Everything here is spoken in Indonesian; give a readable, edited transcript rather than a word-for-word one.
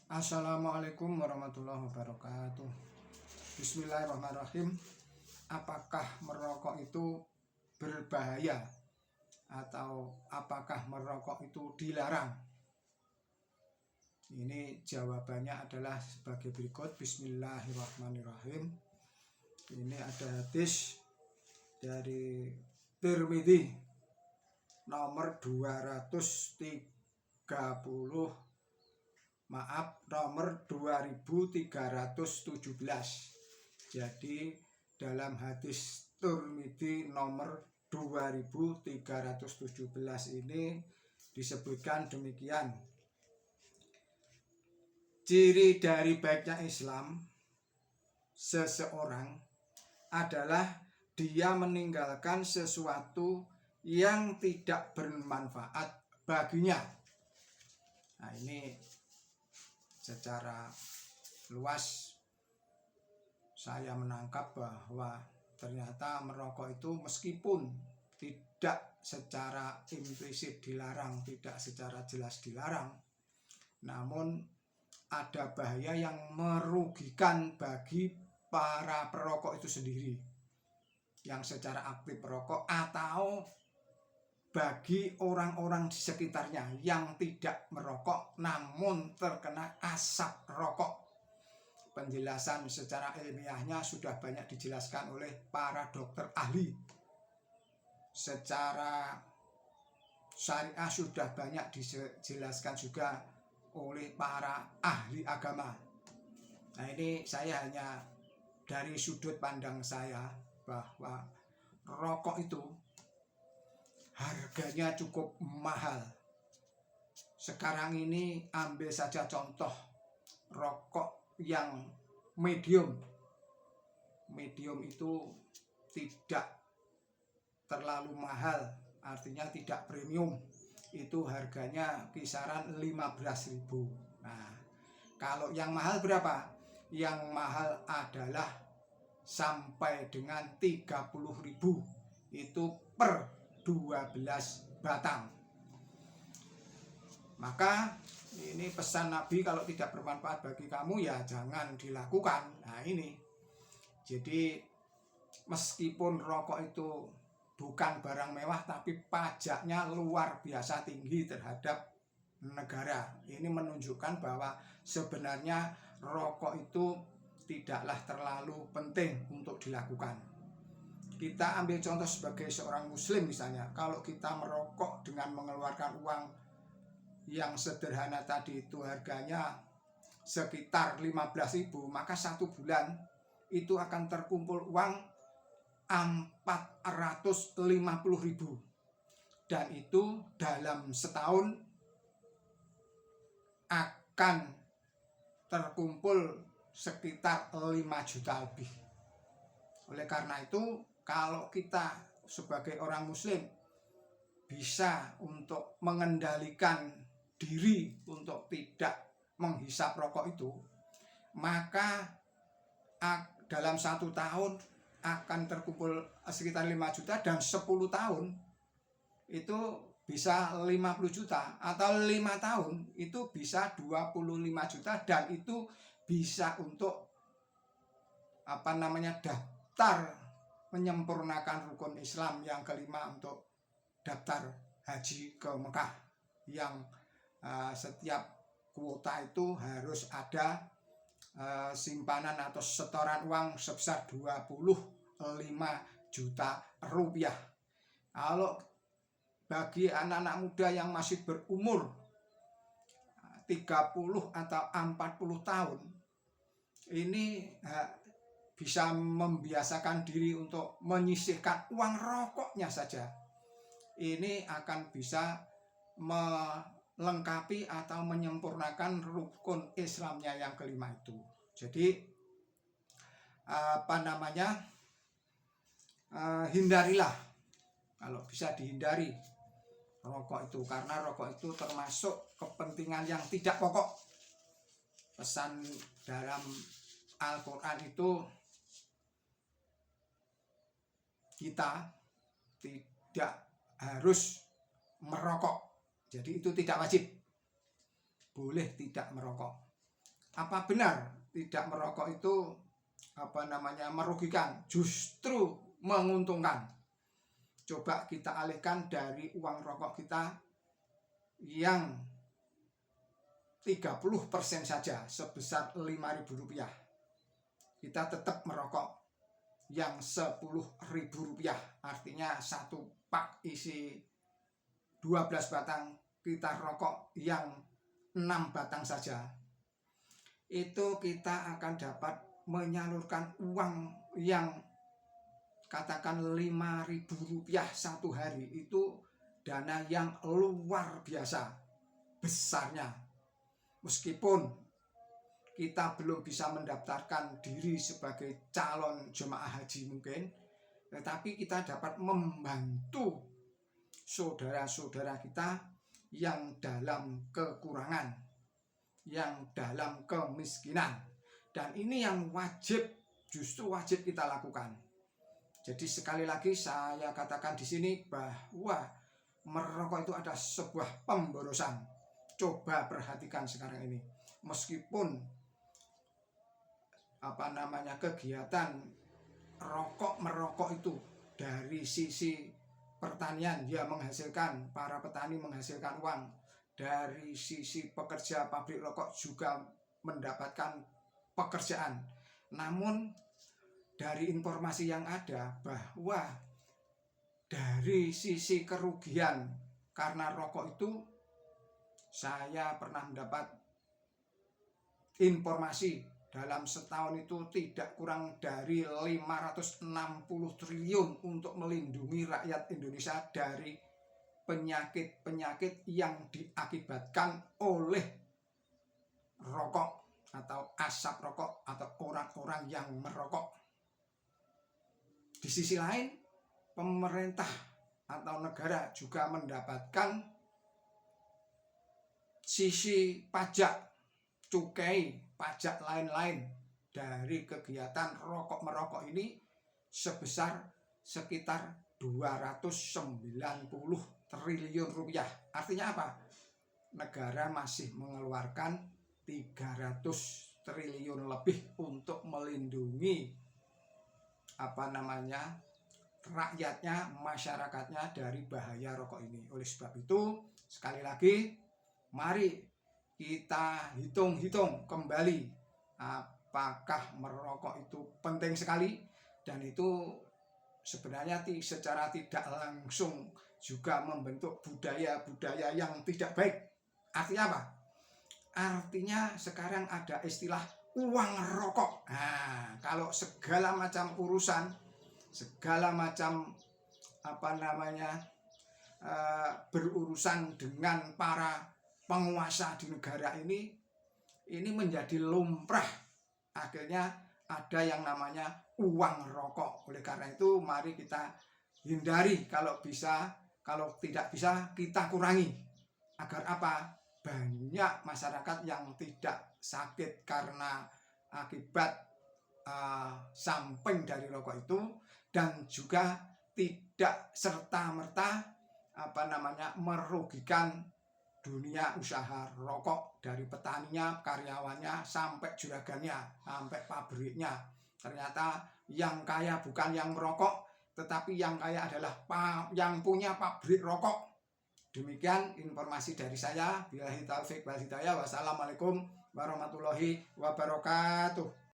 Assalamualaikum warahmatullahi wabarakatuh. Bismillahirrahmanirrahim. Apakah merokok itu berbahaya atau apakah merokok itu dilarang? Ini jawabannya adalah sebagai berikut. Bismillahirrahmanirrahim. Ini ada hadis dari Tirmidzi nomor 2317. Jadi dalam hadis Tirmidzi nomor 2317 ini disebutkan demikian. Ciri dari baiknya Islam seseorang adalah dia meninggalkan sesuatu yang tidak bermanfaat baginya. Nah, ini secara luas saya menangkap bahwa ternyata merokok itu meskipun tidak secara implisit dilarang, tidak secara jelas dilarang, namun ada bahaya yang merugikan bagi para perokok itu sendiri yang secara aktif perokok atau bagi orang-orang di sekitarnya yang tidak merokok namun terkena asap rokok. Penjelasan secara ilmiahnya sudah banyak dijelaskan oleh para dokter ahli. Secara syariah sudah banyak dijelaskan juga oleh para ahli agama. Nah, ini saya hanya dari sudut pandang saya bahwa rokok itu harganya cukup mahal. Sekarang ini ambil saja contoh rokok yang medium itu tidak terlalu mahal, artinya tidak premium. Itu harganya kisaran 15.000. Nah, kalau yang mahal berapa? Yang mahal adalah sampai dengan 30.000. Itu per 12 batang. Maka ini pesan Nabi, kalau tidak bermanfaat bagi kamu ya jangan dilakukan. Nah, ini jadi meskipun rokok itu bukan barang mewah, tapi pajaknya luar biasa tinggi terhadap negara. Ini menunjukkan bahwa sebenarnya rokok itu tidaklah terlalu penting untuk dilakukan. Kita ambil contoh sebagai seorang muslim misalnya, kalau kita merokok dengan mengeluarkan uang yang sederhana tadi itu harganya sekitar 15.000, maka 1 bulan itu akan terkumpul uang 450.000, dan itu dalam setahun akan terkumpul sekitar 5 juta lebih. Oleh karena itu, kalau kita sebagai orang muslim bisa untuk mengendalikan diri untuk tidak menghisap rokok itu, maka dalam 1 tahun akan terkumpul sekitar 5 juta, dan 10 tahun itu bisa 50 juta, atau 5 tahun itu bisa 25 juta, dan itu bisa untuk daftar menyempurnakan rukun Islam yang kelima, untuk daftar haji ke Mekah yang setiap kuota itu harus ada simpanan atau setoran uang sebesar 25 juta rupiah. Kalau bagi anak-anak muda yang masih berumur 30 atau 40 tahun, ini bisa membiasakan diri untuk menyisihkan uang rokoknya saja. Ini akan bisa melengkapi atau menyempurnakan rukun Islamnya yang kelima itu. Jadi hindarilah, kalau bisa dihindari rokok itu, karena rokok itu termasuk kepentingan yang tidak pokok. Pesan dalam Al-Quran itu kita tidak harus merokok. Jadi itu tidak wajib, boleh tidak merokok. Apa benar tidak merokok itu merugikan? Justru menguntungkan. Coba kita alihkan dari uang rokok kita yang 30% saja, sebesar Rp5.000. Kita tetap merokok yang Rp10.000, artinya satu pak isi 12 batang, kita rokok yang 6 batang saja, itu kita akan dapat menyalurkan uang yang katakan Rp5.000 satu hari. Itu dana yang luar biasa besarnya. Meskipun kita belum bisa mendaftarkan diri sebagai calon jemaah haji mungkin, tetapi kita dapat membantu saudara-saudara kita yang dalam kekurangan, yang dalam kemiskinan. Dan ini yang justru wajib kita lakukan. Jadi sekali lagi saya katakan di sini bahwa merokok itu adalah sebuah pemborosan. Coba perhatikan sekarang ini. Meskipun kegiatan merokok itu dari sisi pertanian dia menghasilkan, para petani menghasilkan uang, dari sisi pekerja pabrik rokok juga mendapatkan pekerjaan. Namun dari informasi yang ada bahwa dari sisi kerugian karena rokok itu, saya pernah mendapat informasi dalam setahun itu tidak kurang dari 560 triliun untuk melindungi rakyat Indonesia dari penyakit-penyakit yang diakibatkan oleh rokok atau asap rokok atau orang-orang yang merokok. Di sisi lain, pemerintah atau negara juga mendapatkan sisi pajak, cukai, pajak lain-lain dari kegiatan rokok merokok ini sebesar sekitar 290 triliun rupiah. Artinya apa? Negara masih mengeluarkan 300 triliun lebih untuk melindungi rakyatnya, masyarakatnya dari bahaya rokok ini. Oleh sebab itu, sekali lagi, mari kita hitung-hitung kembali apakah merokok itu penting sekali, dan itu sebenarnya secara tidak langsung juga membentuk budaya-budaya yang tidak baik. Artinya apa? Artinya sekarang ada istilah uang rokok. Nah, kalau segala macam urusan, segala macam berurusan dengan para penguasa di negara ini menjadi lumrah. Akhirnya ada yang namanya uang rokok. Oleh karena itu, mari kita hindari, kalau bisa, kalau tidak bisa kita kurangi. Agar apa? Banyak masyarakat yang tidak sakit karena akibat samping dari rokok itu, dan juga tidak serta-merta merugikan dunia usaha rokok, dari petaninya, karyawannya, sampai juragannya, sampai pabriknya. Ternyata yang kaya bukan yang merokok, tetapi yang kaya adalah yang punya pabrik rokok. Demikian informasi dari saya. Billahi taufik wal hidayah. Wassalamualaikum warahmatullahi wabarakatuh.